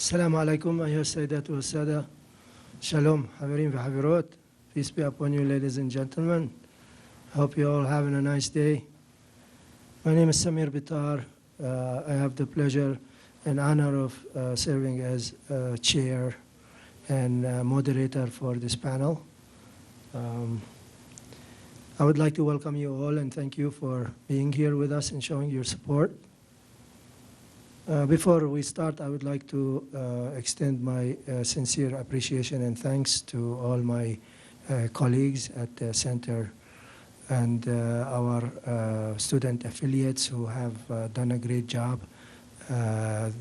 السلام عليكم أيها السيدات والسادة. Shalom, حبيبين وحبيبات. Peace be upon you, ladies and gentlemen. Hope you all having a nice day. My name is Samir Bitar. I have the pleasure and honor of serving as chair and moderator for this panel. I would like to welcome you all and thank you for being here with us and showing your support. Before we start, I would like to extend my sincere appreciation and thanks to all my colleagues at the center and our student affiliates who have done a great job.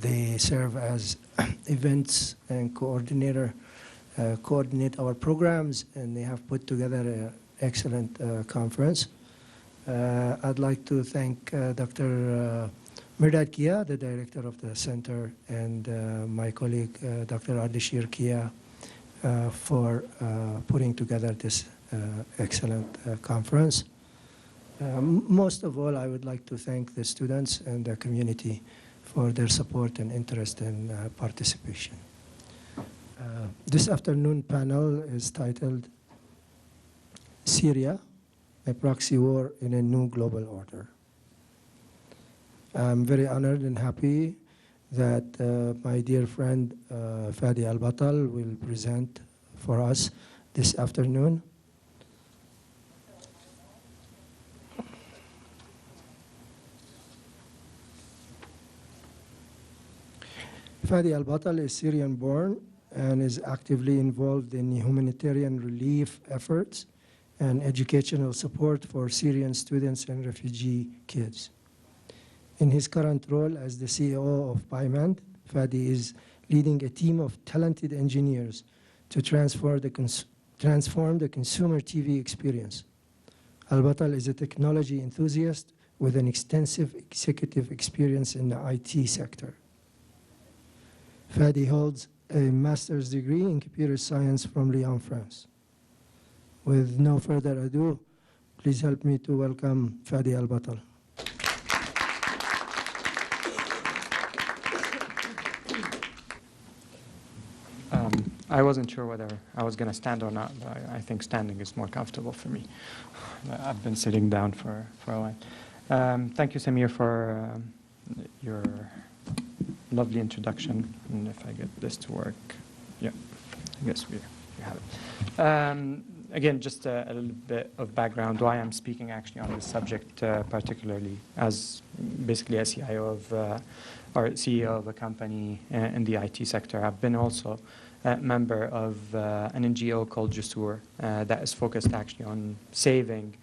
They serve as events and coordinate our programs, and they have put together an excellent conference. I'd like to thank Dr. Mirdad Kia, the director of the center, and my colleague, Dr. Ardeshir Kia, for putting together this excellent conference. Most of all, I would like to thank the students and the community for their support and interest and participation. This afternoon panel is titled Syria, a Proxy War in a New Global Order. I'm very honored and happy that my dear friend Fadi Al-Batal will present for us this afternoon. Fadi Al-Batal is Syrian-born and is actively involved in humanitarian relief efforts and educational support for Syrian students and refugee kids. In his current role as the CEO of PyMand, Fadi is leading a team of talented engineers to transform the consumer TV experience. Al-Batal is a technology enthusiast with an extensive executive experience in the IT sector. Fadi holds a master's degree in computer science from Lyon, France. With no further ado, please help me to welcome Fadi Al-Batal. I wasn't sure whether I was going to stand or not, but I think standing is more comfortable for me. I've been sitting down for a while. Thank you, Samir, for your lovely introduction. And if I get this to work, yeah, I guess we have it. Again, just a little bit of background why I'm speaking actually on this subject, particularly as basically a CIO of, or CEO of a company in the IT sector. I've been also a member of an NGO called Jusur that is focused actually on saving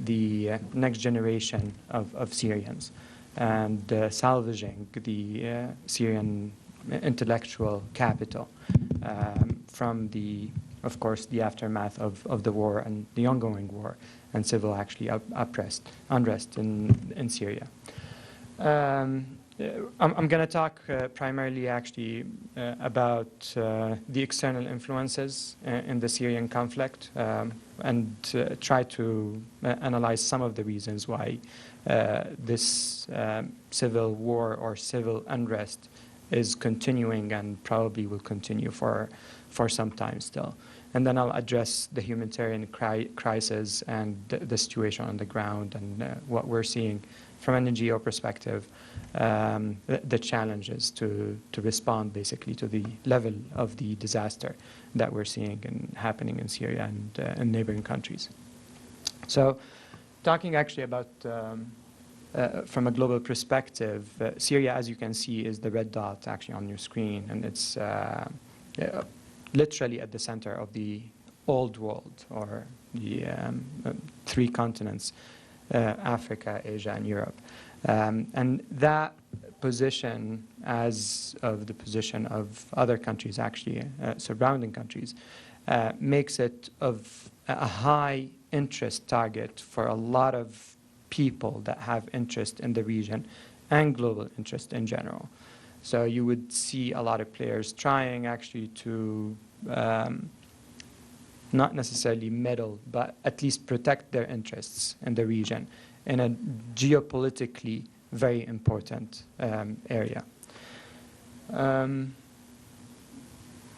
the next generation of Syrians and salvaging the Syrian intellectual capital from the, of course, the aftermath of the war and the ongoing war and civil actually unrest in Syria. I'm going to talk primarily actually about the external influences in the Syrian conflict and try to analyze some of the reasons why this civil war or civil unrest is continuing and probably will continue for some time still. And then I'll address the humanitarian crisis and the situation on the ground and what we're seeing from an NGO perspective, the challenges to respond basically to the level of the disaster that we're seeing and happening in Syria and in neighboring countries. So talking actually about from a global perspective, Syria, as you can see, is the red dot actually on your screen, and it's literally at the center of the old world, or the three continents, Africa, Asia, and Europe. And that position, as of the position of other countries, actually surrounding countries, makes it of a high interest target for a lot of people that have interest in the region and global interest in general. So you would see a lot of players trying actually to not necessarily meddle, but at least protect their interests in the region in a geopolitically very important area.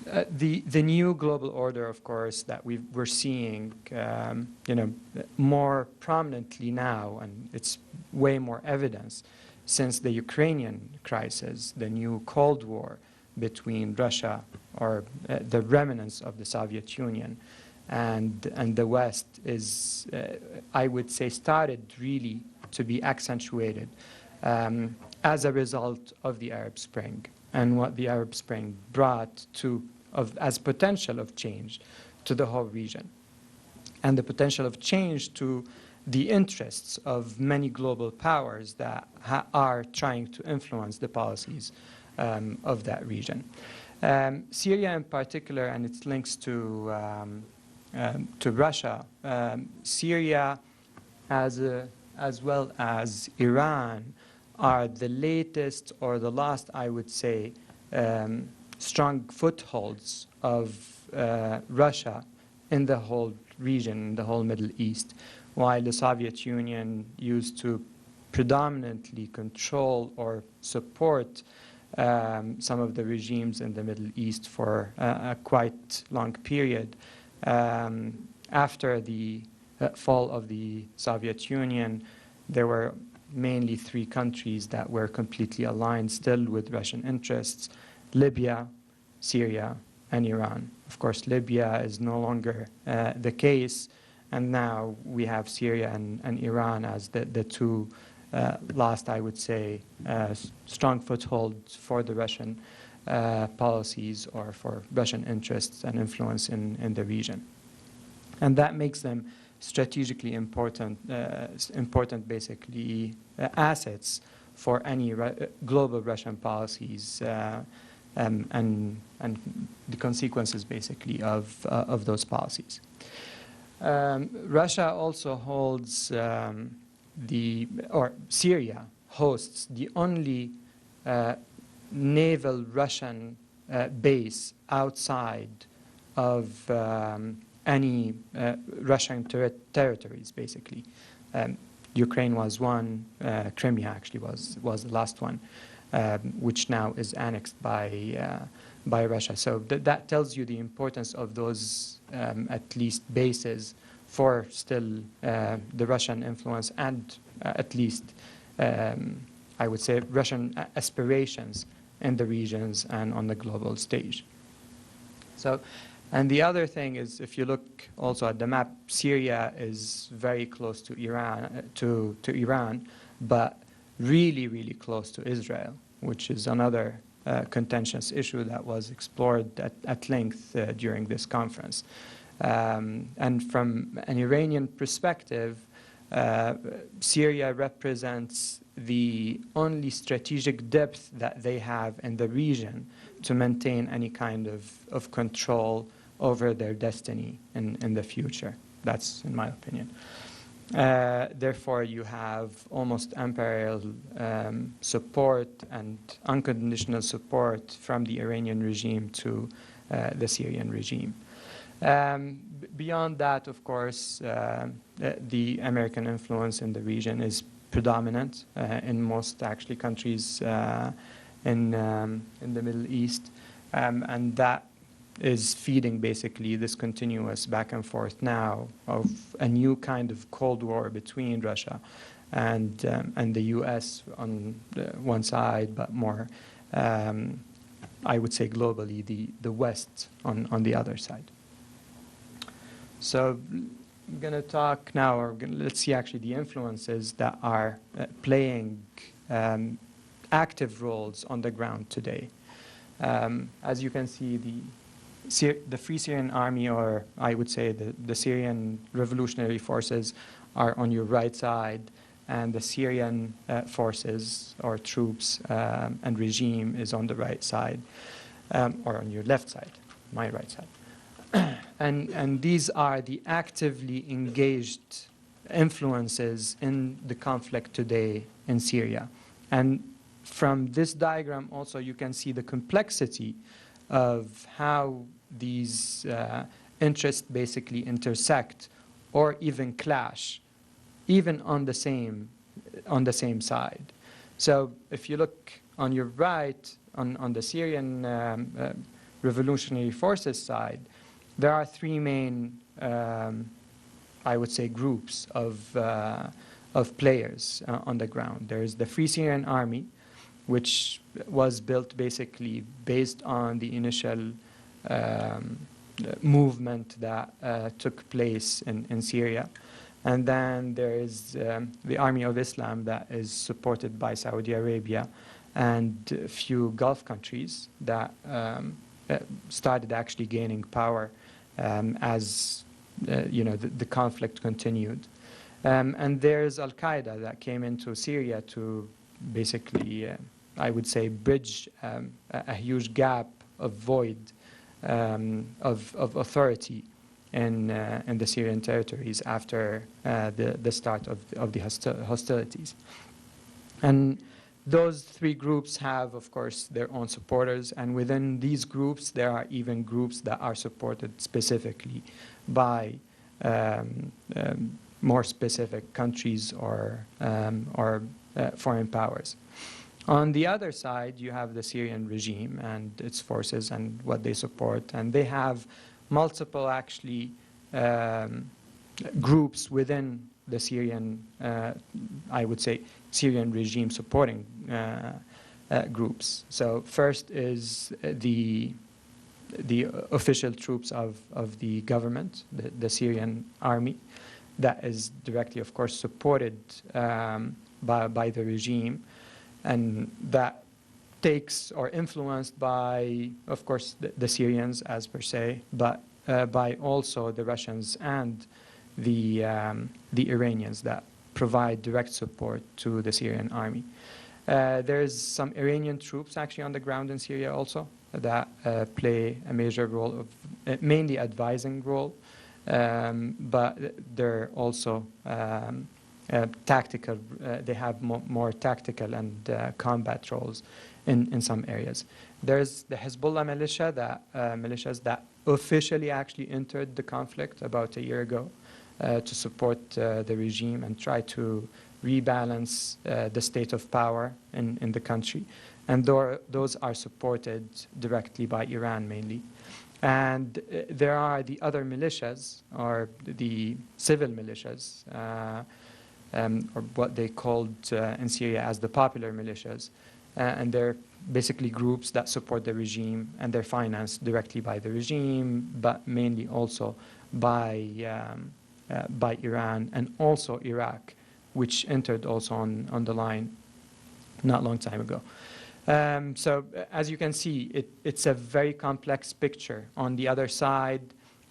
The new global order, of course, that we're seeing, more prominently now, and it's way more evidence since the Ukrainian crisis, the new Cold War between Russia, or the remnants of the Soviet Union, and the West is, I would say, started really to be accentuated as a result of the Arab Spring and what the Arab Spring brought as potential of change to the whole region, and the potential of change to the interests of many global powers that are trying to influence the policies of that region. Syria in particular, and its links to Russia, Syria as well as Iran are the latest, or the last, I would say, strong footholds of Russia in the whole region, in the whole Middle East, while the Soviet Union used to predominantly control or support some of the regimes in the Middle East for a quite long period. After the fall of the Soviet Union, there were mainly 3 countries that were completely aligned still with Russian interests: Libya, Syria, and Iran. Of course, Libya is no longer the case, and now we have Syria and Iran as the 2 last, I would say, strong footholds for the Russian policies, or for Russian interests and influence in the region. And that makes them strategically important, basically, assets for any global Russian policies and the consequences, basically, of those policies. Russia also holds Syria hosts the only naval Russian base outside of any Russian territories, basically. Ukraine was one, Crimea actually was the last one, which now is annexed by Russia. So that tells you the importance of those at least bases for still the Russian influence, and at least I would say Russian aspirations in the regions and on the global stage. So, and the other thing is, if you look also at the map, Syria is very close to Iran, to Iran, but really, really close to Israel, which is another contentious issue that was explored at length during this conference. And from an Iranian perspective, Syria represents the only strategic depth that they have in the region to maintain any kind of control over their destiny in the future. That's in my opinion. Therefore, you have almost imperial support and unconditional support from the Iranian regime to the Syrian regime. Beyond that, of course, the American influence in the region is predominant in most, actually, countries in the Middle East, and that is feeding basically this continuous back and forth now of a new kind of Cold War between Russia and the U.S. on one side, but more, I would say globally, the West on the other side. So I'm going to talk now, or let's see actually the influences that are playing active roles on the ground today. As you can see, the Free Syrian Army, or I would say the Syrian Revolutionary Forces, are on your right side, and the Syrian forces or troops and regime is on the right side, or on your left side, my right side. And these are the actively engaged influences in the conflict today in Syria. And from this diagram also you can see the complexity of how these interests basically intersect or even clash, even on the same side. So if you look on your right, on the Syrian revolutionary forces side, there are three main, I would say, groups of players on the ground. There's the Free Syrian Army, which was built basically based on the initial movement that took place in Syria. And then there is the Army of Islam that is supported by Saudi Arabia and a few Gulf countries that started actually gaining power as the conflict continued. And there's Al-Qaeda that came into Syria to basically, I would say, bridge a huge gap of void of authority in the Syrian territories after the start of the hostilities. And those three groups have, of course, their own supporters, and within these groups, there are even groups that are supported specifically by more specific countries or foreign powers. On the other side, you have the Syrian regime and its forces and what they support, and they have multiple, actually, groups within the Syrian, I would say, Syrian regime supporting groups. So first is the official troops of the government, the Syrian army, that is directly, of course, supported by the regime, and that takes or influenced by, of course, the Syrians as per se, but by also the Russians and the Iranians that provide direct support to the Syrian army. There's some Iranian troops actually on the ground in Syria also that play a major role of mainly advising role, but they're also tactical. They have more tactical and combat roles in some areas. There's the Hezbollah militia militias that officially actually entered the conflict about a year ago to support the regime and try to rebalance the state of power in the country. And those are supported directly by Iran mainly. And there are the other militias, or the civil militias, or what they called in Syria as the popular militias. And they're basically groups that support the regime, and they're financed directly by the regime, but mainly also by Iran and also Iraq, which entered also on the line not long time ago. So as you can see, it's a very complex picture. On the other side,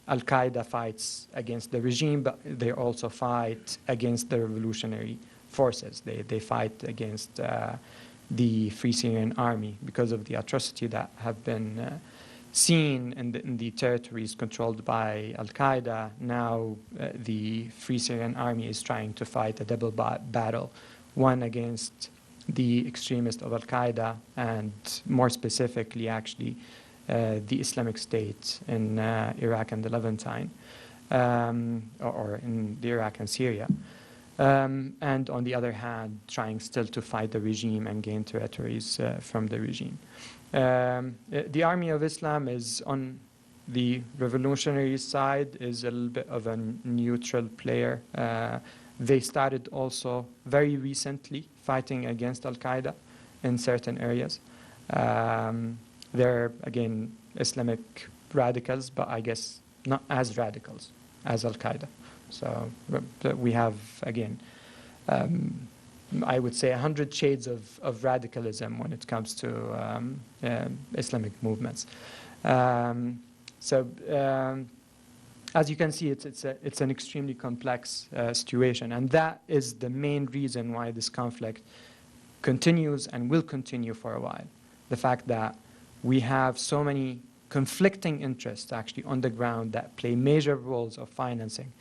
Al-Qaeda fights against the regime, but they also fight against the revolutionary forces. They fight against the Free Syrian Army because of the atrocity that have been seen in the territories controlled by Al-Qaeda. Now the Free Syrian Army is trying to fight a double battle, one against the extremists of Al-Qaeda and more specifically actually the Islamic State in Iraq and the Levantine, or in Iraq and Syria. And on the other hand, trying still to fight the regime and gain territories from the regime. The Army of Islam is on the revolutionary side, is a little bit of a neutral player. They started also very recently fighting against Al-Qaeda in certain areas. They're, again, Islamic radicals, but I guess not as radicals as Al-Qaeda. So we have, again, I would say 100 shades of radicalism when it comes to Islamic movements. As you can see, it's an extremely complex situation, and that is the main reason why this conflict continues and will continue for a while. The fact that we have so many conflicting interests actually on the ground that play major roles of financing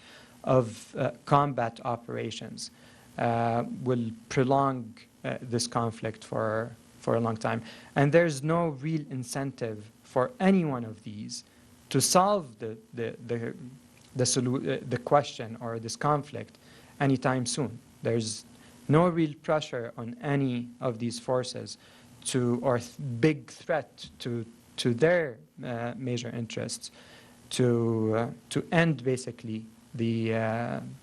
of combat operations will prolong this conflict for a long time. And there's no real incentive for any one of these to solve the question or this conflict anytime soon. There's no real pressure on any of these forces or big threat to to their major interests to end basically the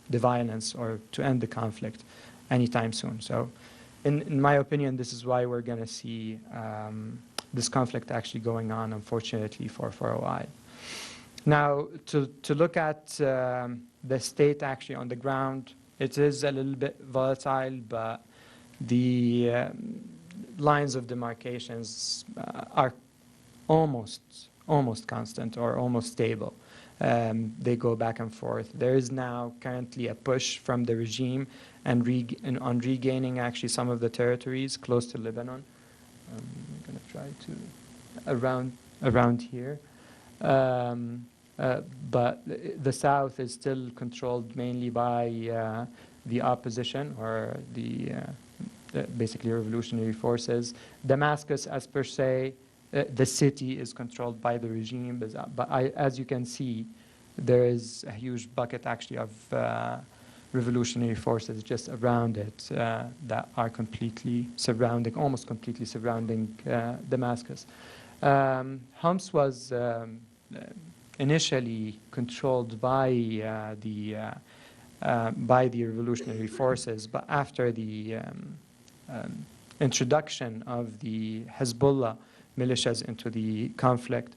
violence or to end the conflict anytime soon. So in my opinion, this is why we're going to see this conflict actually going on, unfortunately, for a while. Now, to look at the state actually on the ground, it is a little bit volatile, but the lines of demarcations are almost constant or almost stable. They go back and forth. There is now currently a push from the regime on regaining actually some of the territories close to Lebanon. I'm going to try to around here. But the south is still controlled mainly by the opposition or the basically revolutionary forces. Damascus, as per se, the city is controlled by the regime, but as you can see, there is a huge bucket actually of revolutionary forces just around it that are almost completely surrounding Damascus. Homs was initially controlled by the revolutionary forces, but after the introduction of the Hezbollah militias into the conflict,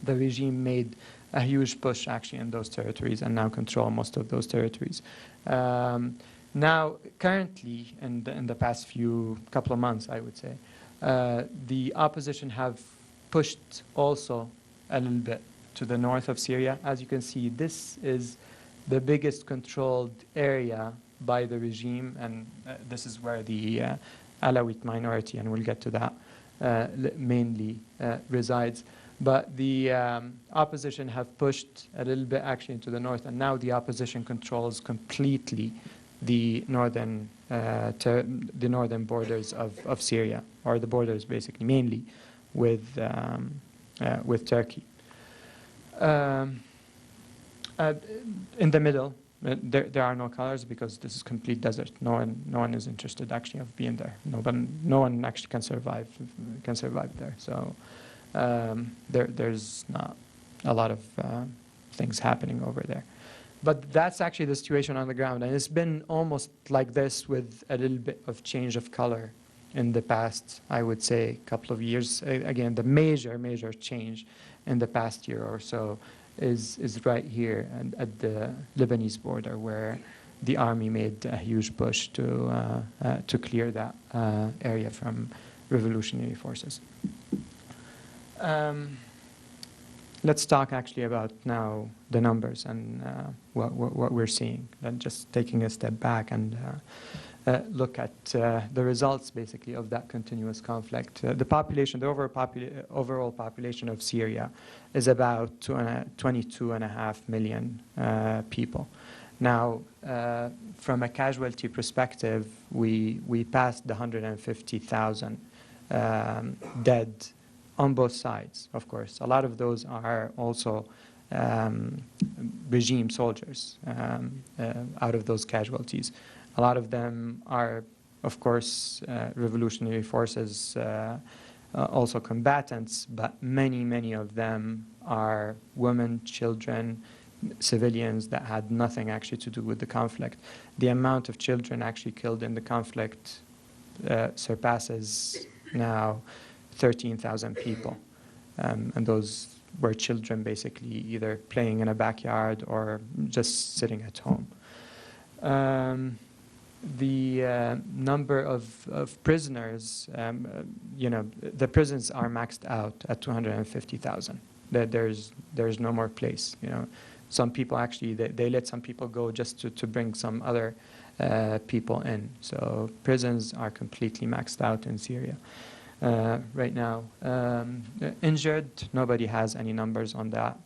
the regime made a huge push actually in those territories and now control most of those territories. Now, currently, in the past couple of months, I would say, the opposition have pushed also a little bit to the north of Syria. As you can see, this is the biggest controlled area by the regime, and this is where the Alawite minority, and we'll get to that, mainly resides. But the opposition have pushed a little bit actually into the north, and now the opposition controls completely the northern borders of Syria, or the borders basically mainly with Turkey. In the middle, there are no colors because this is complete desert. No one is interested actually of being there. No one actually can survive there. So there's not a lot of things happening over there. But that's actually the situation on the ground, and it's been almost like this with a little bit of change of color in the past, I would say, couple of years. Again, the major change in the past year or so is right here and at the Lebanese border, where the army made a huge push to clear that area from revolutionary forces. Let's talk actually about now the numbers and what we're seeing, and just taking a step back and look at the results basically of that continuous conflict. The population, the overall population of Syria is about 22.5 million people. Now, from a casualty perspective, we passed the 150,000 dead on both sides, of course. A lot of those are also regime soldiers out of those casualties. A lot of them are, of course, revolutionary forces, also combatants, but many of them are women, children, civilians that had nothing actually to do with the conflict. The amount of children actually killed in the conflict surpasses now 13,000 people. And those were children basically either playing in a backyard or just sitting at home. The number of prisoners, the prisons are maxed out at 250,000. There's no more place. Some people actually, they let some people go just to bring some other people in. So prisons are completely maxed out in Syria right now. Injured, nobody has any numbers on that.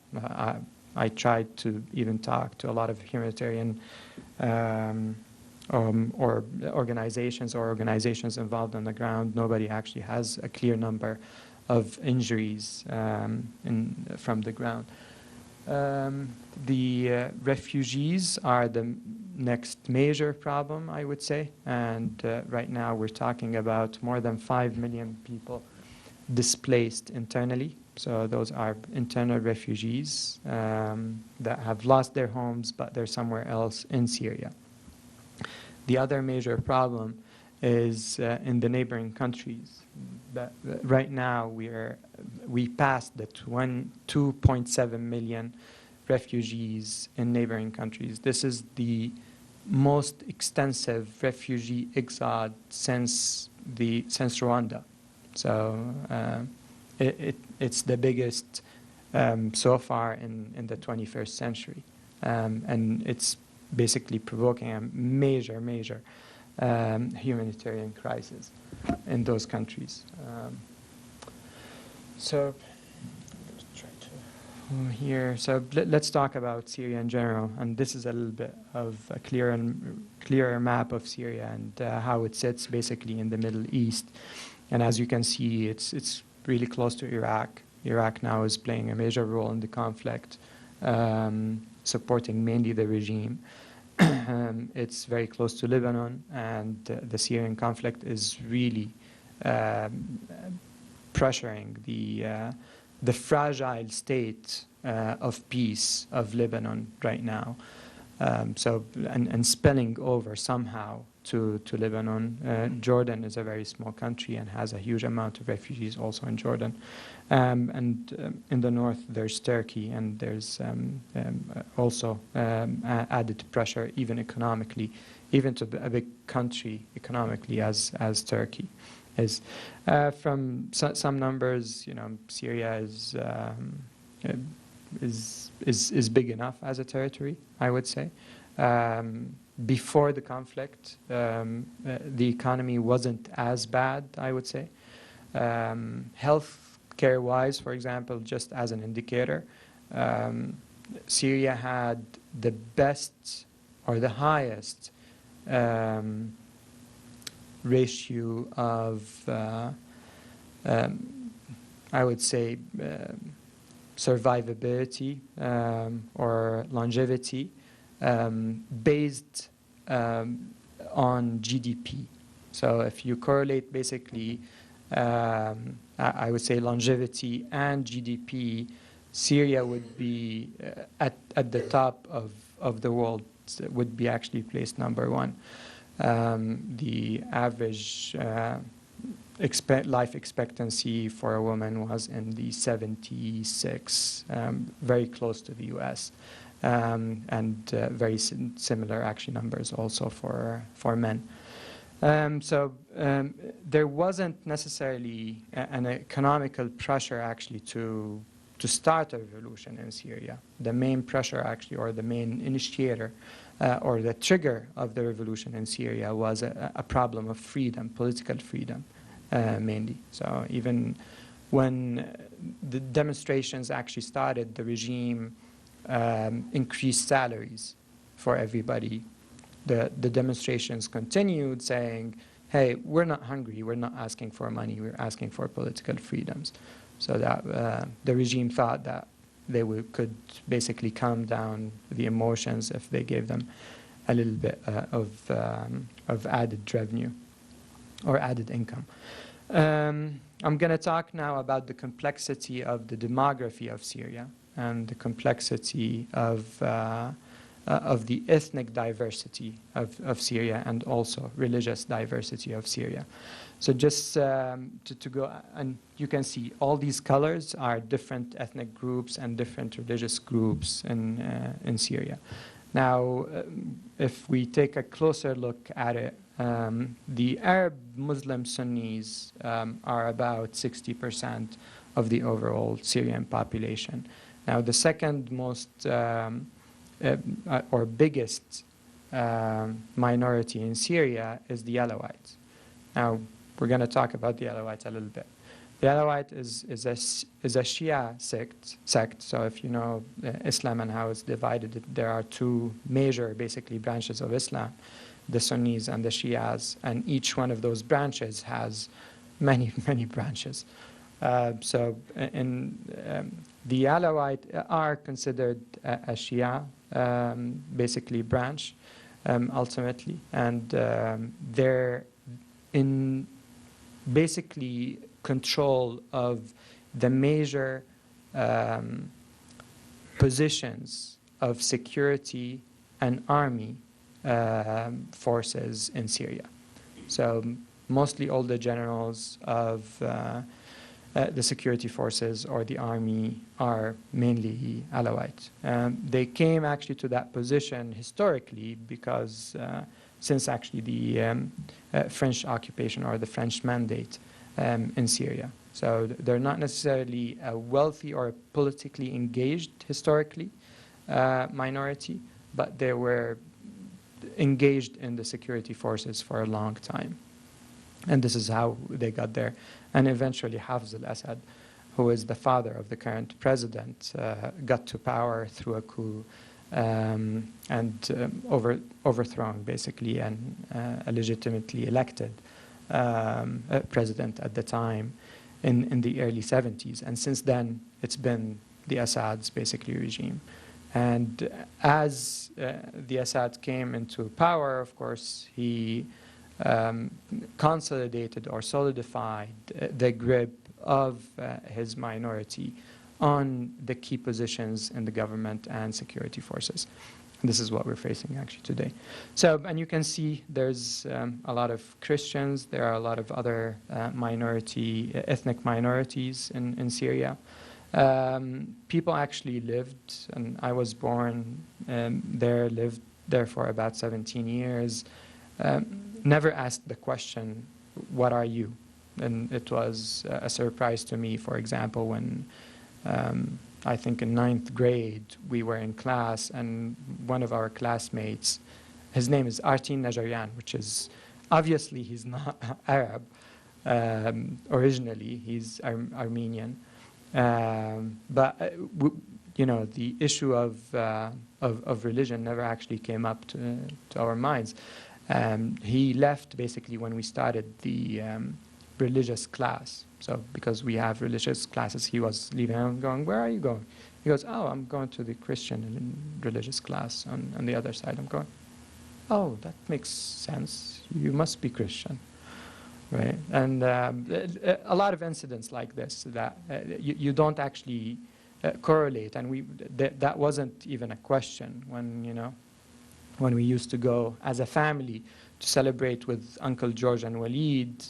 I tried to even talk to a lot of humanitarian or organizations involved on the ground. Nobody actually has a clear number of injuries from the ground. The refugees are the next major problem, I would say, and right now we're talking about more than 5 million people displaced internally So those are internal refugees that have lost their homes, but they're somewhere else in Syria. The other major problem is in the neighboring countries. That right now we passed the 2.7 million refugees in neighboring countries. This is the most extensive refugee exodus since Rwanda. So it's the biggest so far in the 21st century, and it's basically provoking a major humanitarian crisis in those countries. So here, so let's talk about Syria in general, and this is a little bit of a clearer map of Syria and how it sits basically in the Middle East. And as you can see, it's really close to Iraq. Iraq now is playing a major role in the conflict, supporting mainly the regime. It's very close to Lebanon, and the Syrian conflict is really pressuring the fragile state of peace of Lebanon right now. And spilling over somehow to Lebanon. Jordan is a very small country and has a huge amount of refugees also in Jordan. And in the north, there's Turkey, and there's also added pressure, even economically, even to a big country economically as Turkey is. From some numbers, Syria is big enough as a territory, I would say. Before the conflict, the economy wasn't as bad, I would say. Health care-wise, for example, just as an indicator, Syria had the best or the highest ratio of, I would say, survivability or longevity based on GDP. So if you correlate basically, I would say longevity and GDP, Syria would be at the top of the world, would be actually placed number one. The average life expectancy for a woman was in the 76, very close to the US. And very similar actually numbers also for men. So there wasn't necessarily an economical pressure actually to start a revolution in Syria. The main pressure actually, or the main initiator, or the trigger of the revolution in Syria was a problem of freedom, political freedom, mainly. So even when the demonstrations actually started, the regime increased salaries for everybody. The demonstrations continued saying, hey, we're not hungry, we're not asking for money, we're asking for political freedoms. So that the regime thought that they could basically calm down the emotions if they gave them a little bit of added revenue or added income. I'm going to talk now about the complexity of the demography of Syria and the complexity of the ethnic diversity of Syria and also religious diversity of Syria. So just to go, and you can see all these colors are different ethnic groups and different religious groups in Syria. Now, if we take a closer look at it, the Arab Muslim Sunnis are about 60% of the overall Syrian population. Now, the second most or biggest minority in Syria is the Alawites. Now, we're going to talk about the Alawites a little bit. The Alawite is a Shia sect. So if you know Islam and how it's divided, there are two major, basically, branches of Islam, the Sunnis and the Shias, and each one of those branches has many branches. So the Alawite are considered a Shia, basically branch, ultimately, and they're in basically control of the major positions of security and army forces in Syria. So mostly all the generals of the security forces or the army are mainly Alawite. They came actually to that position historically because since actually the French occupation or the French mandate in Syria. So they're not necessarily a wealthy or politically engaged historically minority, but they were engaged in the security forces for a long time. And this is how they got there. And eventually Hafez al-Assad, who is the father of the current president, got to power through a coup and overthrown basically a legitimately elected president at the time in the early 70s. And since then, it's been the Assad's basically regime. And as the Assad came into power, of course, he consolidated or solidified the grip of his minority on the key positions in the government and security forces. And this is what we're facing actually today. So, and you can see there's a lot of Christians, there are a lot of other ethnic minorities in Syria. People actually lived, and I was born there, lived there for about 17 years, never asked the question, what are you? And it was a surprise to me, for example, when I think in 9th grade we were in class and one of our classmates, his name is Artin Najarian, which is, obviously he's not Arab originally, he's Armenian. But you know, the issue of religion never actually came up to our minds. He left basically when we started the religious class. So because we have religious classes, he was leaving and going, where are you going? He goes, oh, I'm going to the Christian religious class on the other side. I'm going, oh, that makes sense. You must be Christian. Right, and a lot of incidents like this that you don't actually correlate, and that wasn't even a question when we used to go as a family to celebrate with Uncle George and Walid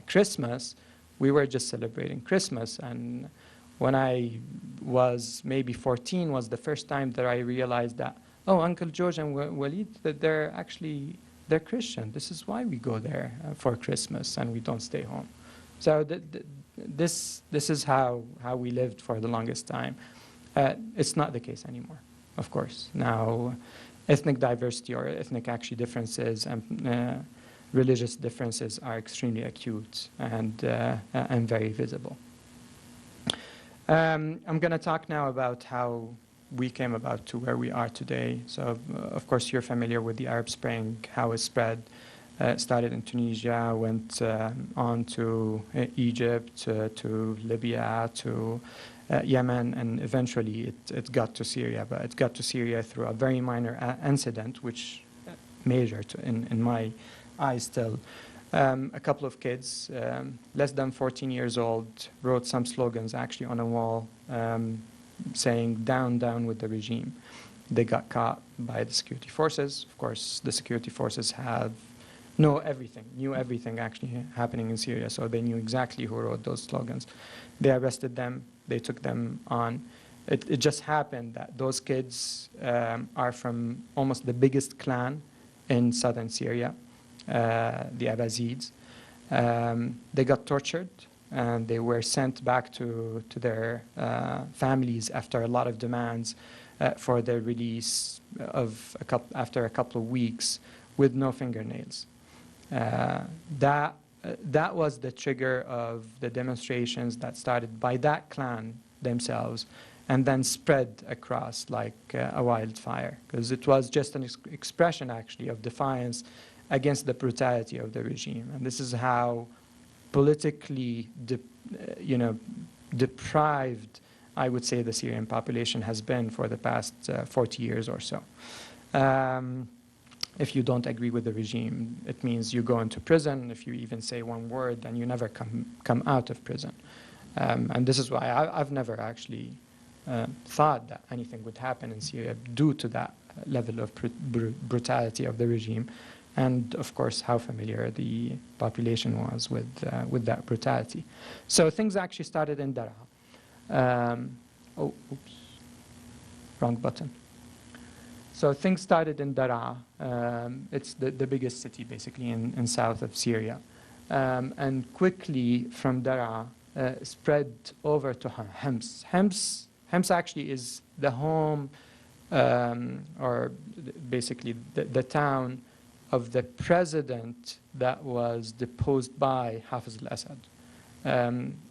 Christmas. We were just celebrating Christmas, and when I was maybe 14 was the first time that I realized that, oh, Uncle George and Walid, that they're Christian. This is why we go there for Christmas and we don't stay home. So this is how we lived for the longest time. It's not the case anymore, of course. Now, ethnic diversity or ethnic actually differences and religious differences are extremely acute and very visible. I'm going to talk now about how we came about to where we are today. So, of course, you're familiar with the Arab Spring, how it spread. Started in Tunisia, went on to Egypt, to Libya, to Yemen, and eventually it got to Syria. But it got to Syria through a very minor incident, which major in my eyes still. A couple of kids, less than 14 years old, wrote some slogans actually on a wall saying, down, down with the regime. They got caught by the security forces. Of course, the security forces knew everything actually happening in Syria, so they knew exactly who wrote those slogans. They arrested them, they took them on. It just happened that those kids are from almost the biggest clan in southern Syria, the Abazids. They got tortured, and they were sent back to their families after a lot of demands for their release after a couple of weeks with no fingernails. That was the trigger of the demonstrations that started by that clan themselves and then spread across like a wildfire, because it was just an expression actually of defiance against the brutality of the regime. And this is how politically deprived, I would say, the Syrian population has been for the past 40 years or so. If you don't agree with the regime, it means you go into prison. If you even say one word, then you never come out of prison. And this is why I've never actually thought that anything would happen in Syria due to that level of brutality of the regime, and of course how familiar the population was with that brutality. So things actually started in Daraa. Oh, oops, wrong button. So things started in Daraa. It's the biggest city basically in south of Syria, and quickly from Daraa spread over to Homs. Homs actually is the home, or basically the town of the president that was deposed by Hafez al-Assad.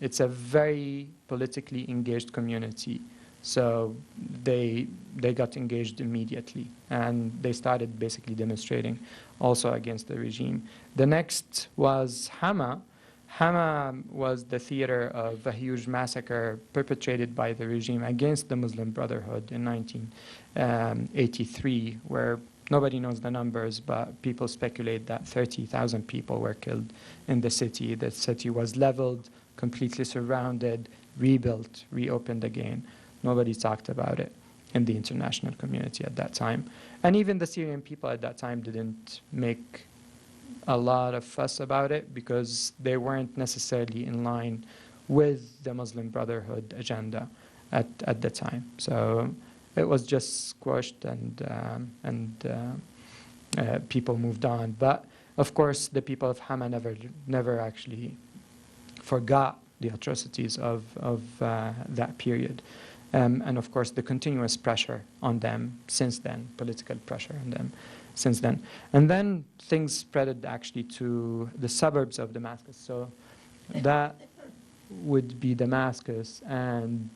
It's a very politically engaged community, so they got engaged immediately, and they started basically demonstrating also against the regime. The next was Hama. Hama was the theater of a huge massacre perpetrated by the regime against the Muslim Brotherhood in 1983, where nobody knows the numbers, but people speculate that 30,000 people were killed in the city. The city was leveled, completely surrounded, rebuilt, reopened again. Nobody talked about it in the international community at that time. And even the Syrian people at that time didn't make a lot of fuss about it because they weren't necessarily in line with the Muslim Brotherhood agenda at the time. So it was just squashed, and people moved on. But of course, the people of Hama never actually forgot the atrocities of that period. And of course, the continuous pressure on them since then, political pressure on them since then. And then things spread actually to the suburbs of Damascus. So that would be Damascus, and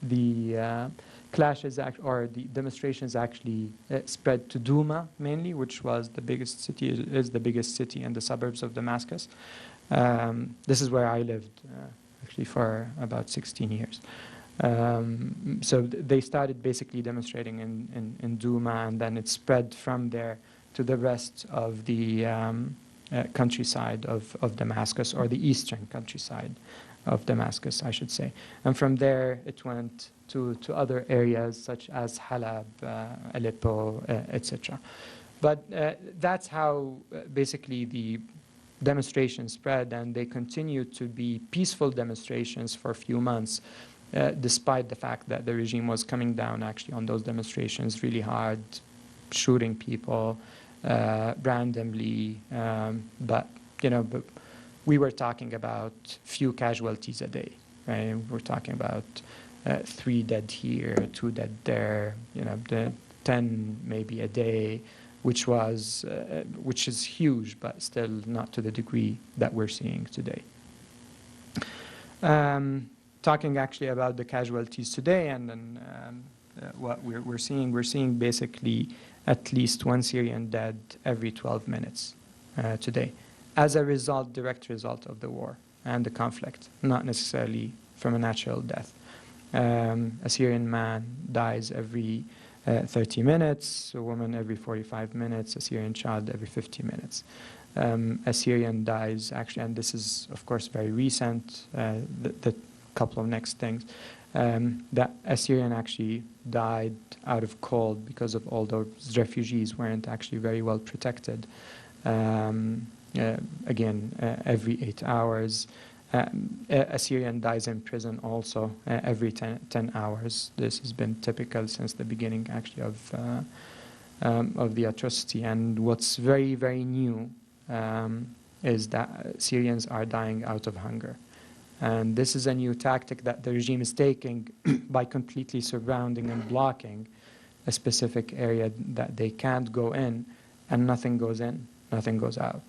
the clashes or the demonstrations actually spread to Douma mainly, which was the biggest city, is the biggest city in the suburbs of Damascus. This is where I lived actually for about 16 years. So they started basically demonstrating in Douma, and then it spread from there to the rest of the countryside of Damascus, or the eastern countryside of Damascus, I should say. And from there it went to other areas such as Halab, Aleppo, etc. But that's how basically the demonstrations spread, and they continued to be peaceful demonstrations for a few months, despite the fact that the regime was coming down actually on those demonstrations really hard, shooting people randomly. But we were talking about few casualties a day, right? We're talking about 3 dead here, 2 dead there, the 10 maybe a day, which is huge, but still not to the degree that we're seeing today. Talking actually about the casualties today, and then what we're seeing basically at least 1 Syrian dead every 12 minutes today, as a result, direct result of the war and the conflict, not necessarily from a natural death. A Syrian man dies every 30 minutes, a woman every 45 minutes, a Syrian child every 50 minutes. A Syrian dies actually, and this is of course very recent, the couple of next things, that a Syrian actually died out of cold because of all those refugees weren't actually very well protected. Again, every 8 hours. A Syrian dies in prison also every 10 hours. This has been typical since the beginning actually of the atrocity. And what's very, very new is that Syrians are dying out of hunger. And this is a new tactic that the regime is taking by completely surrounding and blocking a specific area that they can't go in, and nothing goes in, nothing goes out.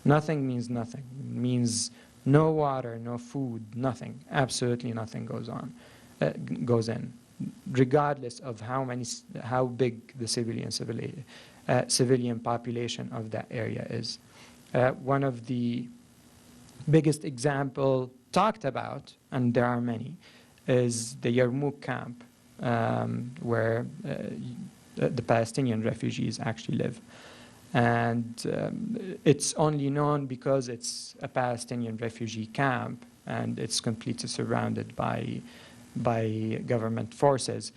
Nothing means nothing. It means no water, no food, nothing. Absolutely nothing goes in, regardless of how big the civilian population of that area is. One of the biggest example talked about, and there are many, is the Yarmouk camp, where the Palestinian refugees actually live. And it's only known because it's a Palestinian refugee camp, and it's completely surrounded by government forces.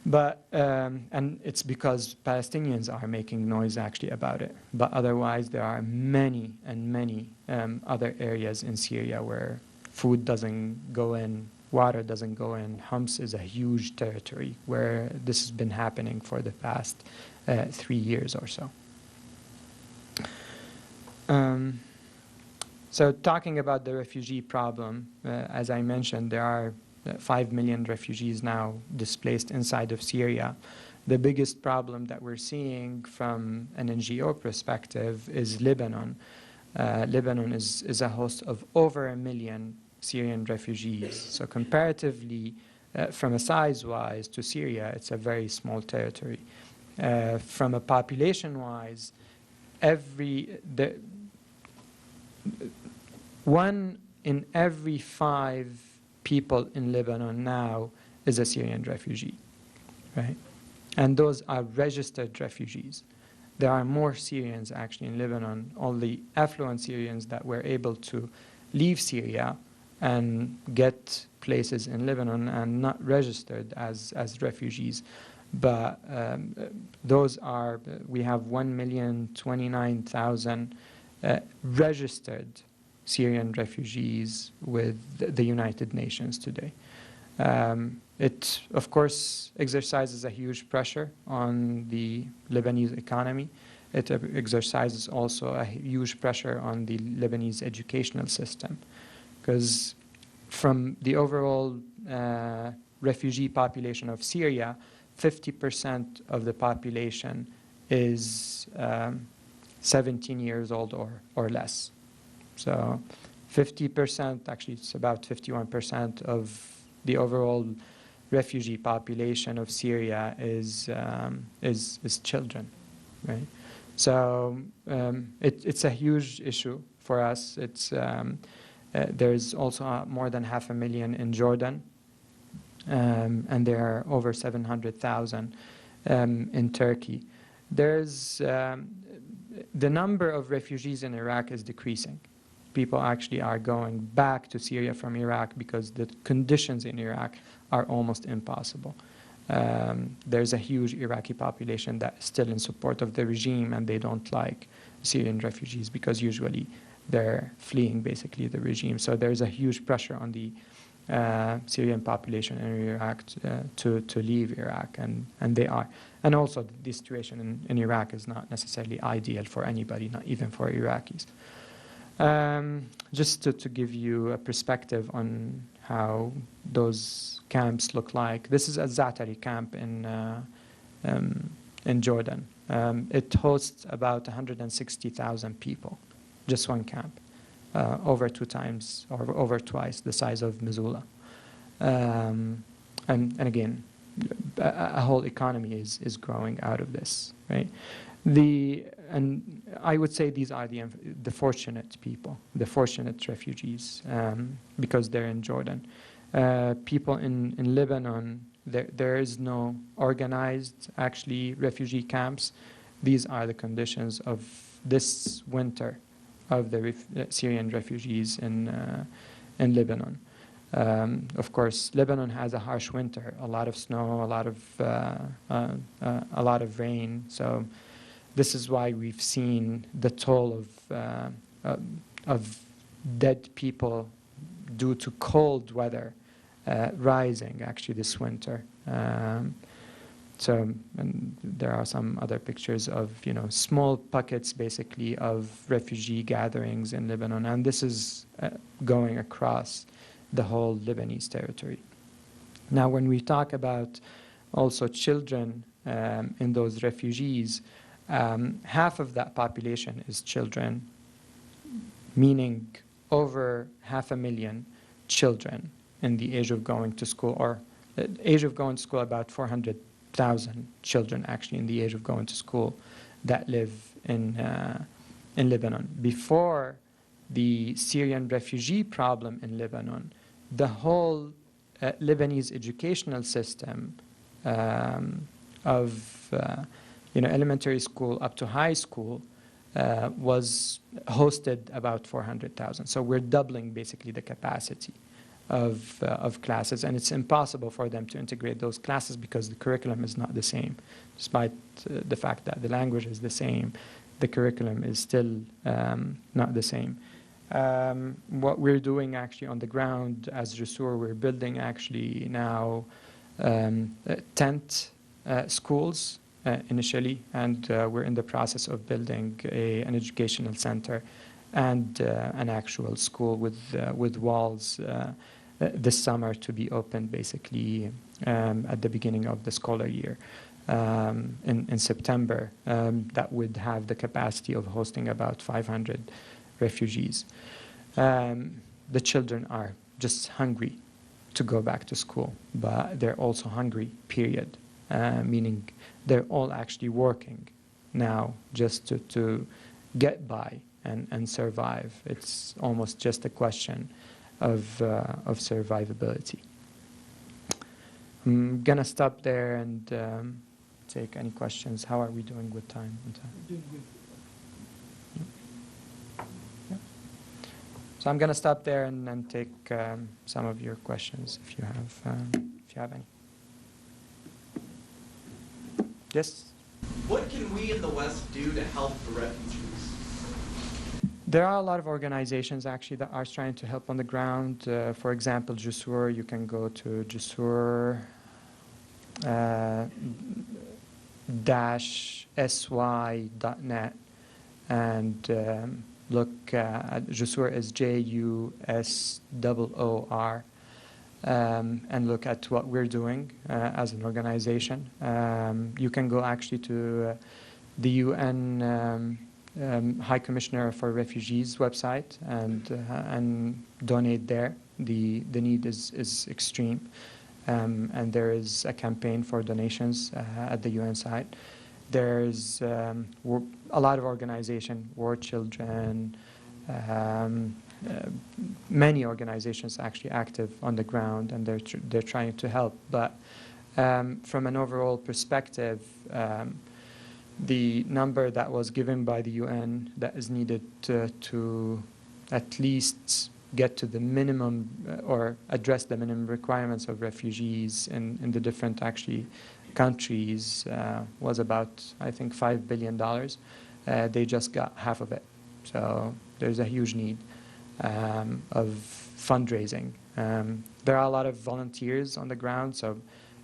But and it's because Palestinians are making noise actually about it. But otherwise, there are many and many other areas in Syria where food doesn't go in, water doesn't go in. Homs is a huge territory where this has been happening for the past 3 years or so. So talking about the refugee problem, as I mentioned, there are 5 million refugees now displaced inside of Syria. The biggest problem that we're seeing from an NGO perspective is Lebanon. Lebanon is a host of over 1 million Syrian refugees. So comparatively, from a size-wise to Syria, it's a very small territory. From a population-wise, 1 in every 5 people in Lebanon now is a Syrian refugee, right? And those are registered refugees. There are more Syrians actually in Lebanon, all the affluent Syrians that were able to leave Syria and get places in Lebanon and not registered as refugees. But those are, we have 1,029,000 registered Syrian refugees with the United Nations today. It, of course, exercises a huge pressure on the Lebanese economy. It exercises also a huge pressure on the Lebanese educational system, because from the overall refugee population of Syria, 50% of the population is 17 years old or less. So 50%, actually it's about 51% of the overall refugee population of Syria is children, right? So it's a huge issue for us. It's there's also more than 500,000 in Jordan, and there are over 700,000 in Turkey. There's the number of refugees in Iraq is decreasing. People actually are going back to Syria from Iraq because the conditions in Iraq are almost impossible. There's a huge Iraqi population that is still in support of the regime, and they don't like Syrian refugees because usually they're fleeing basically the regime. So there's a huge pressure on the Syrian population in Iraq to leave Iraq, and they are. And also the situation in Iraq is not necessarily ideal for anybody, not even for Iraqis. Just to give you a perspective on how those camps look like, this is a Zaatari camp in Jordan. It hosts about 160,000 people, just one camp, over 2 times or over twice the size of Missoula. And again, a whole economy is growing out of this, right? And I would say these are the fortunate people, the fortunate refugees, because they're in Jordan. People in Lebanon, there is no organized, actually, refugee camps. These are the conditions of this winter of the Syrian refugees in Lebanon. Of course, Lebanon has a harsh winter, a lot of snow, a lot of rain. So this is why we've seen the toll of dead people due to cold weather rising actually this winter. And there are some other pictures of small pockets basically of refugee gatherings in Lebanon, and this is going across the whole Lebanese territory. Now, when we talk about also children in those refugees, half of that population is children, meaning over 500,000 children in the age of going to school, or age of going to school, about 400,000 children actually in the age of going to school that live in Lebanon. Before the Syrian refugee problem in Lebanon, the whole Lebanese educational system of elementary school up to high school was hosted about 400,000. So we're doubling basically the capacity of classes, and it's impossible for them to integrate those classes because the curriculum is not the same. Despite the fact that the language is the same, the curriculum is still not the same. What we're doing actually on the ground as Jussur, we're building actually now tent schools initially, and we're in the process of building an educational center and an actual school with walls this summer to be opened basically at the beginning of the scholar year in September. That would have the capacity of hosting about 500 refugees. The children are just hungry to go back to school, but they're also hungry, period, meaning they're all actually working now just to get by and survive. It's almost just a question of survivability. I'm going to stop there and take any questions. How are we doing with time? Doing good. Yeah. So I'm going to stop there and take some of your questions if you have any. Yes? What can we in the West do to help the refugees? There are a lot of organizations actually that are trying to help on the ground. For example, Jussur, you can go to jussur-sy.net and look at Jussur is Jussoor, and look at what we're doing as an organization. You can go actually to the UN High Commissioner for Refugees website and donate there. The need is extreme, and there is a campaign for donations at the UN site. There's a lot of organizations, War Children, many organizations actually active on the ground, and they're trying to help. But from an overall perspective, the number that was given by the UN that is needed to at least get to the minimum or address the minimum requirements of refugees in the different actually countries was about, I think, $5 billion. They just got half of it. So there's a huge need of fundraising. There are a lot of volunteers on the ground, so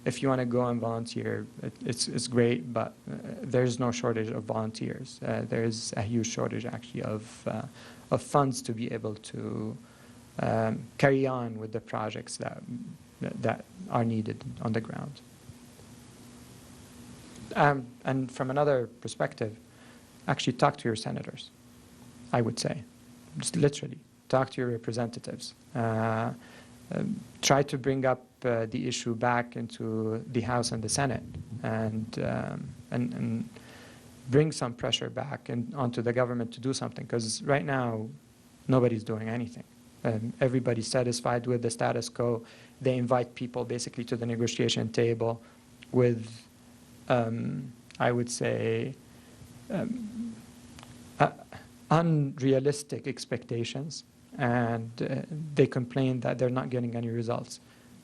if you want to go and volunteer, it's great, but there's no shortage of volunteers. There's a huge shortage actually of funds to be able to carry on with the projects that are needed on the ground. And from another perspective, actually talk to your senators, I would say. Just literally, talk to your representatives. Try to bring up the issue back into the House and the Senate, and bring some pressure back onto the government to do something, because right now, nobody's doing anything. Everybody's satisfied with the status quo. They invite people basically to the negotiation table with, I would say, unrealistic expectations, and they complain that they're not getting any results.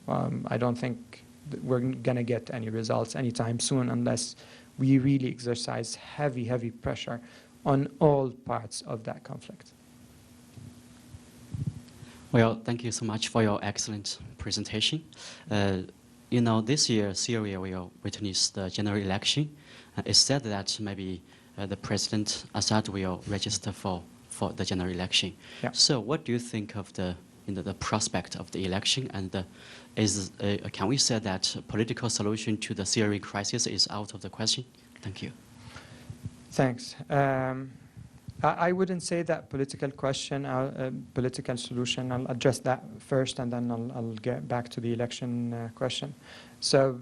I don't think we're going to get any results anytime soon unless we really exercise heavy pressure on all parts of that conflict. Well, thank you so much for your excellent presentation. You know, this year Syria will witness the general election. It's said that maybe the President Assad will register for the general election. Yeah. So what do you think of the prospect of the election, and can we say that political solution to the Syrian crisis is out of the question? Thank you. Thanks. I wouldn't say that political question, political solution. I'll address that first, and then I'll get back to the election question. So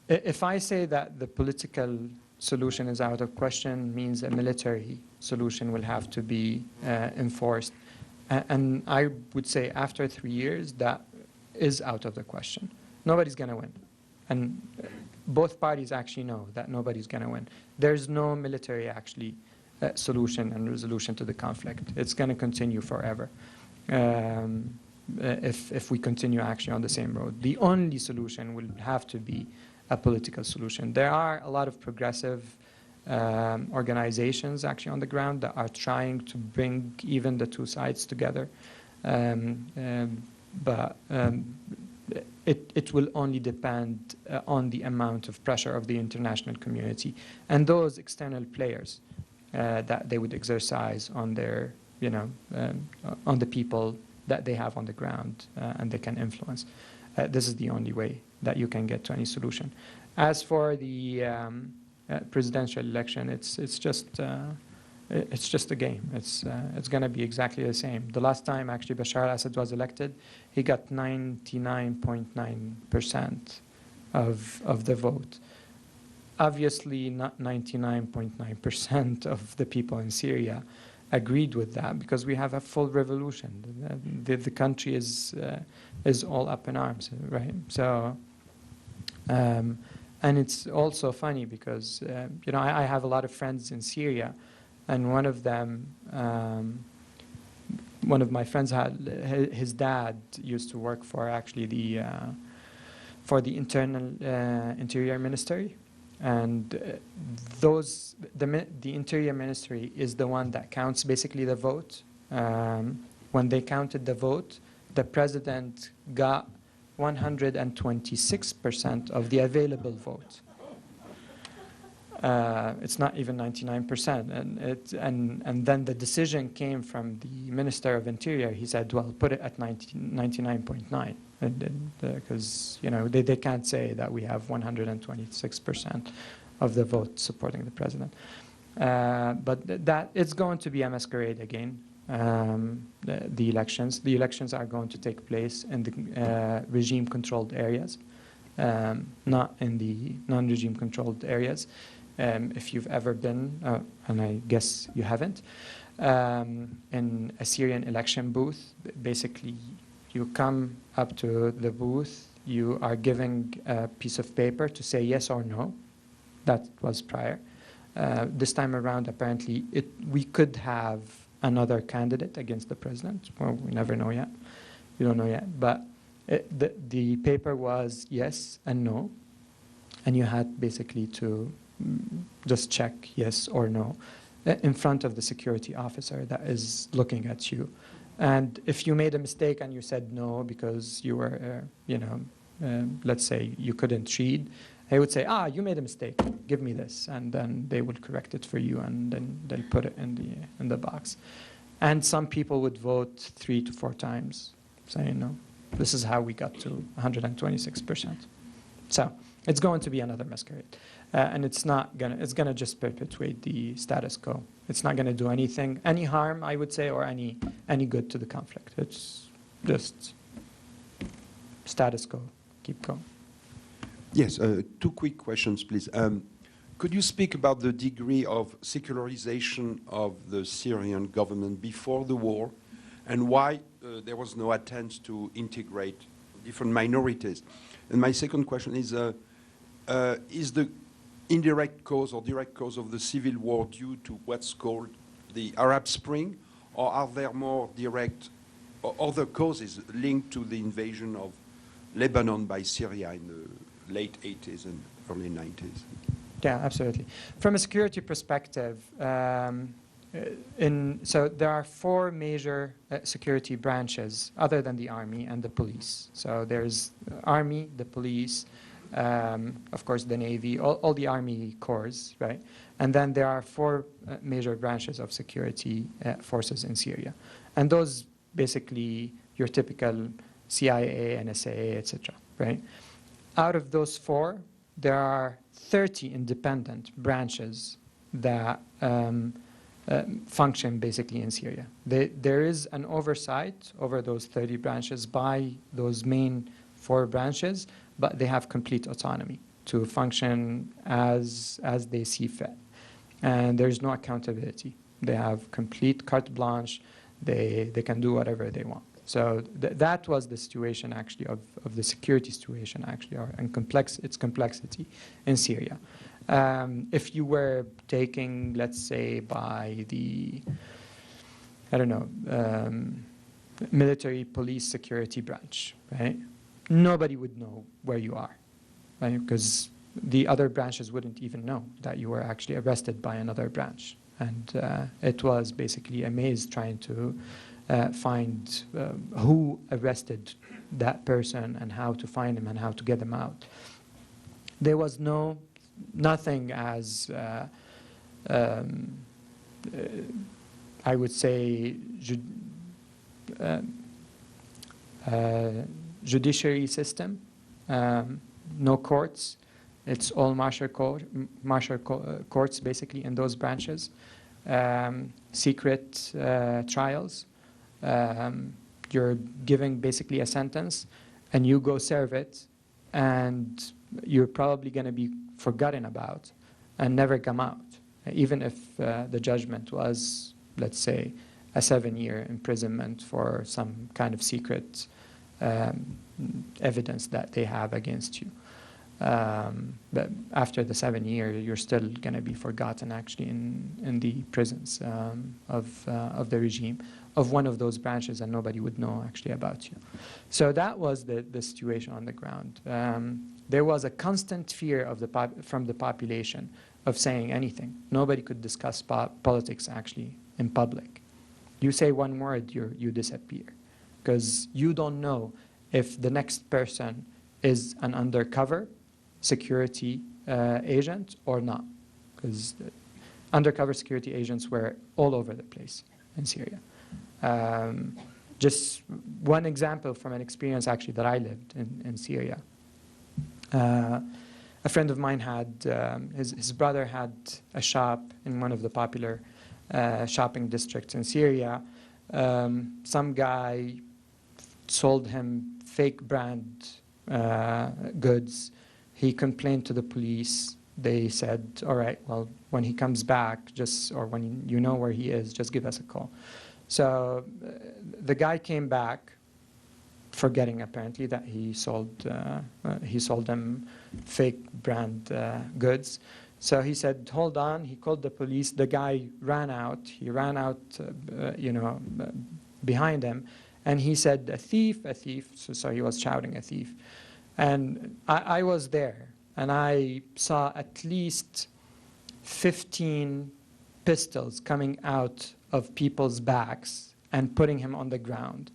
if I say that the political solution is out of question, means a military solution will have to be enforced. And I would say after 3 years, that is out of the question. Nobody's going to win. And both parties actually know that nobody's going to win. There's no military actually solution and resolution to the conflict. It's going to continue forever if we continue actually on the same road. The only solution will have to be a political solution. There are a lot of progressive organizations actually on the ground that are trying to bring even the two sides together. But it will only depend on the amount of pressure of the international community and those external players that they would exercise on their, on the people that they have on the ground and they can influence. This is the only way that you can get to any solution. As for the presidential election, it's just a game. It's going to be exactly the same. The last time actually Bashar al-Assad was elected, he got 99.9% of the vote. Obviously, not 99.9% of the people in Syria agreed with that because we have a full revolution. The country is all up in arms, right? So, and it's also funny because I have a lot of friends in Syria, and one of them, one of my friends had his dad used to work for actually the interior ministry. And the Interior Ministry is the one that counts basically the vote. When they counted the vote, the president got 126% of the available vote. It's not even 99%. And then the decision came from the Minister of Interior. He said, well, put it at 99.9. Because they can't say that we have 126% of the vote supporting the president. But that it's going to be a masquerade again. The elections are going to take place in the regime-controlled areas, not in the non-regime controlled areas. If you've ever been, and I guess you haven't, in a Syrian election booth, basically you come up to the booth, you are giving a piece of paper to say yes or no. That was prior. This time around, apparently, we could have another candidate against the president. Well, we never know yet. We don't know yet. But the paper was yes and no. And you had basically to just check yes or no in front of the security officer that is looking at you. And if you made a mistake and you said no because you were, let's say you couldn't read, they would say, you made a mistake, give me this. And then they would correct it for you and then they'll put it in the box. And some people would vote 3 to 4 times, saying, no, this is how we got to 126%. So it's going to be another masquerade. And it's gonna just perpetuate the status quo. It's not gonna do any harm, I would say, or any good to the conflict. It's just status quo, keep going. Yes, 2 quick questions, please. Could you speak about the degree of secularization of the Syrian government before the war, and why there was no attempt to integrate different minorities? And my second question is the indirect cause or direct cause of the civil war due to what's called the Arab Spring, or are there more direct or other causes linked to the invasion of Lebanon by Syria in the late 80s and early 90s? Yeah, absolutely. From a security perspective, so there are 4 major security branches other than the army and the police. So there's army, the police, of course the Navy, all the army corps, right? And then there are 4 major branches of security forces in Syria. And those basically your typical CIA, NSA, etc., right? Out of those 4, there are 30 independent branches that function basically in Syria. There is an oversight over those 30 branches by those main 4 branches, but they have complete autonomy to function as they see fit. And there's no accountability. They have complete carte blanche. They can do whatever they want. So that was the situation actually of the security situation actually, and its complexity in Syria. If you were taking, let's say, by the, I don't know, military police security branch, right? Nobody would know where you are, right? Because the other branches wouldn't even know that you were actually arrested by another branch. And it was basically a maze trying to find who arrested that person and how to find him and how to get him out. There was nothing as, I would say, judiciary system, no courts. It's all martial courts, basically, in those branches. Secret trials. You're giving basically a sentence, and you go serve it, and you're probably going to be forgotten about and never come out, even if the judgment was, let's say, a 7-year imprisonment for some kind of secret evidence that they have against you. But after the 7 years, you're still going to be forgotten, actually, in the prisons of the regime, of one of those branches, and nobody would know, actually, about you. So that was the situation on the ground. There was a constant fear from the population of saying anything. Nobody could discuss politics, actually, in public. You say one word, you disappear, because you don't know if the next person is an undercover security agent or not, because undercover security agents were all over the place in Syria. Just one example from an experience, actually, that I lived in Syria. A friend of mine had, his brother had a shop in one of the popular shopping districts in Syria. Some guy sold him fake brand goods. He complained to the police. They said, all right, well, when he comes back, or when you know where he is, just give us a call. So the guy came back, forgetting apparently that he sold them fake brand goods. So he said, hold on. He called the police. The guy ran out. He ran out, behind him. And he said, a thief, a thief. So he was shouting, a thief. And I was there. And I saw at least 15 pistols coming out of people's backs and putting him on the ground.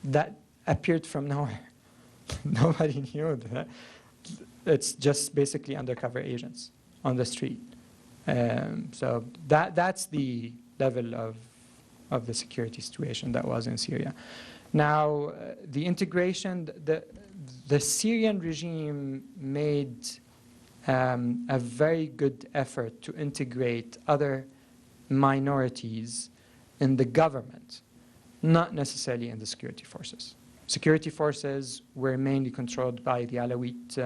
That appeared from nowhere. Nobody knew that. It's just basically undercover agents on the street. So that's the level of the security situation that was in Syria. Now, the integration, the Syrian regime made a very good effort to integrate other minorities in the government, not necessarily in the security forces. Security forces were mainly controlled by the Alawite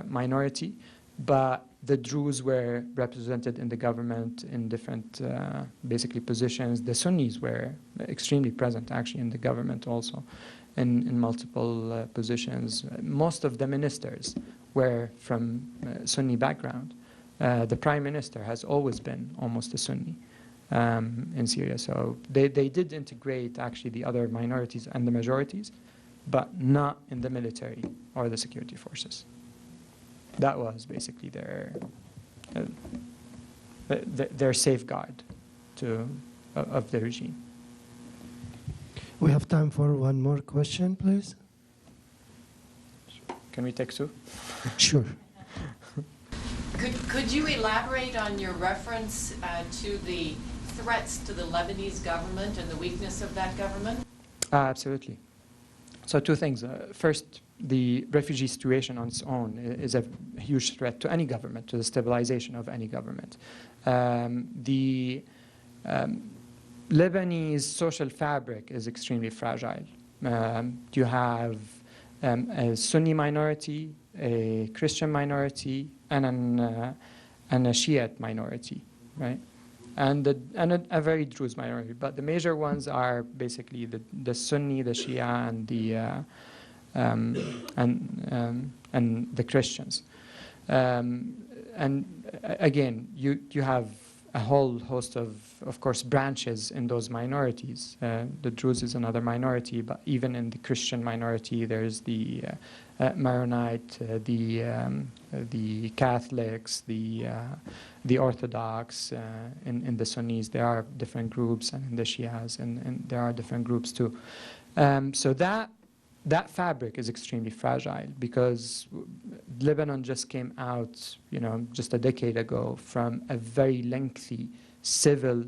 minority, but the Druze were represented in the government in different, basically, positions. The Sunnis were extremely present, actually, in the government also, in multiple positions. Most of the ministers were from Sunni background. The prime minister has always been almost a Sunni in Syria. So they did integrate, actually, the other minorities and the majorities, but not in the military or the security forces. That was basically their safeguard of the regime. We have time for one more question, please. Can we take two? Sure. Could you elaborate on your reference to the threats to the Lebanese government and the weakness of that government? Absolutely. So two things. First, the refugee situation on its own is a huge threat to any government, to the stabilization of any government. The Lebanese social fabric is extremely fragile. You have a Sunni minority, a Christian minority, and a Shiite minority, right? And a very Druze minority. But the major ones are basically the Sunni, the Shia, and and the Christians. And again, you have a whole host of course, branches in those minorities. The Druze is another minority, but even in the Christian minority, there's the Maronite, the Catholics, the Orthodox. In the Sunnis, there are different groups, and in the Shias, and there are different groups too. So that fabric is extremely fragile because Lebanon just came out, just a decade ago from a very lengthy civil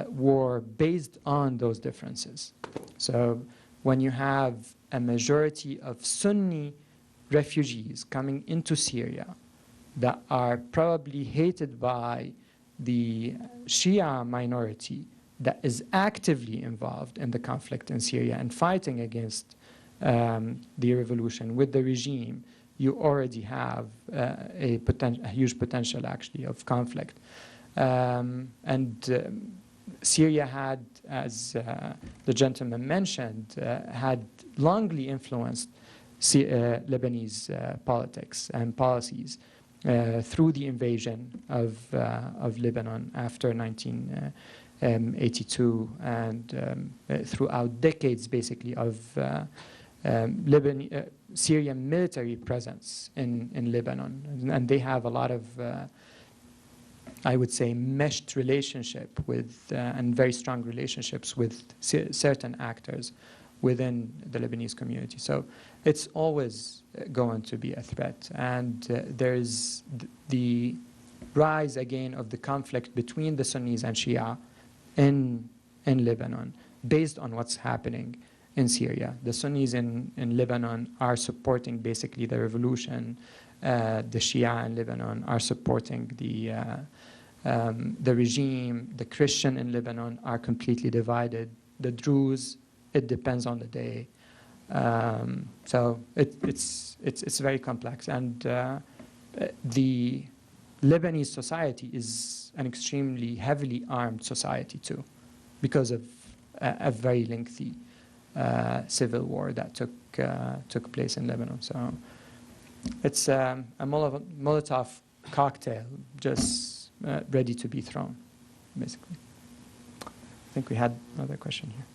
war based on those differences. So when you have a majority of Sunni refugees coming into Syria that are probably hated by the Shia minority that is actively involved in the conflict in Syria and fighting against the revolution with the regime, you already have a huge potential, actually, of conflict. Syria had, as the gentleman mentioned, had longly influenced Lebanese politics and policies through the invasion of Lebanon after 1982 and throughout decades, basically, of Syrian military presence in Lebanon. And they have a lot of, I would say, meshed relationship with, and very strong relationships with certain actors within the Lebanese community. So it's always going to be a threat. And there's the rise again of the conflict between the Sunnis and Shia in Lebanon based on what's happening in Syria. The Sunnis in Lebanon are supporting basically the revolution. The Shia in Lebanon are supporting the regime. The Christian in Lebanon are completely divided. The Druze, it depends on the day. So it's very complex. And the Lebanese society is an extremely heavily armed society too, because of a very lengthy civil war that took place in Lebanon. So it's a Molotov cocktail just ready to be thrown, basically. I think we had another question here.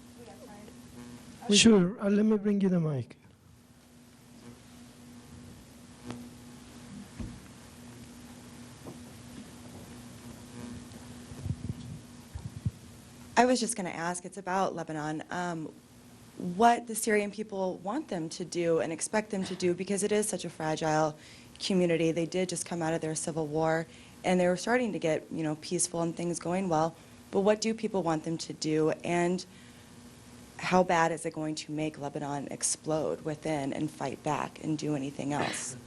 Sure, let me bring you the mic. I was just going to ask, it's about Lebanon, what the Syrian people want them to do and expect them to do, because it is such a fragile community. They did just come out of their civil war, and they were starting to get, peaceful and things going well. But what do people want them to do, and how bad is it going to make Lebanon explode within and fight back and do anything else?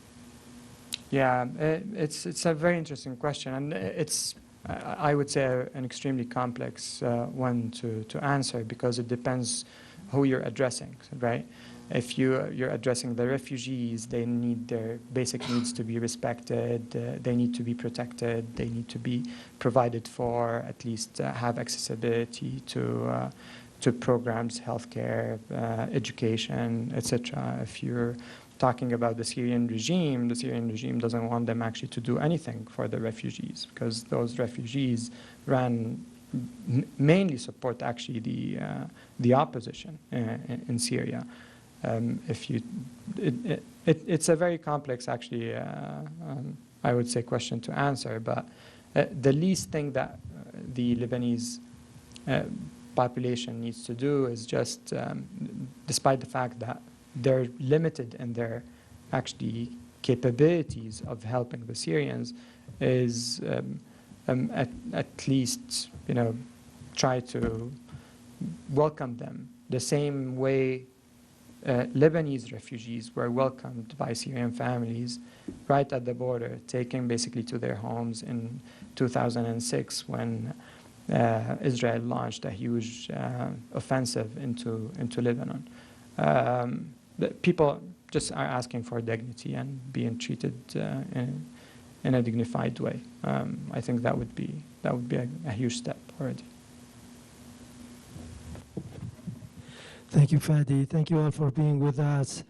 Yeah, it's a very interesting question, and it's, I would say, an extremely complex one to answer, because it depends who you're addressing, right? If you're addressing the refugees, they need their basic needs to be respected, they need to be protected, they need to be provided for, at least have accessibility to programs, healthcare, education, etc. If you're talking about the Syrian regime doesn't want them actually to do anything for the refugees, because those refugees mainly support actually the opposition in Syria. It's a very complex, actually, I would say, question to answer, but the least thing that the Lebanese population needs to do is just, despite the fact that they're limited in their actually capabilities of helping the Syrians, is at least try to welcome them the same way Lebanese refugees were welcomed by Syrian families right at the border, taken basically to their homes in 2006 when Israel launched a huge offensive into Lebanon. People just are asking for dignity and being treated in a dignified way. I think that would be a huge step already. Thank you, Fadi. Thank you all for being with us.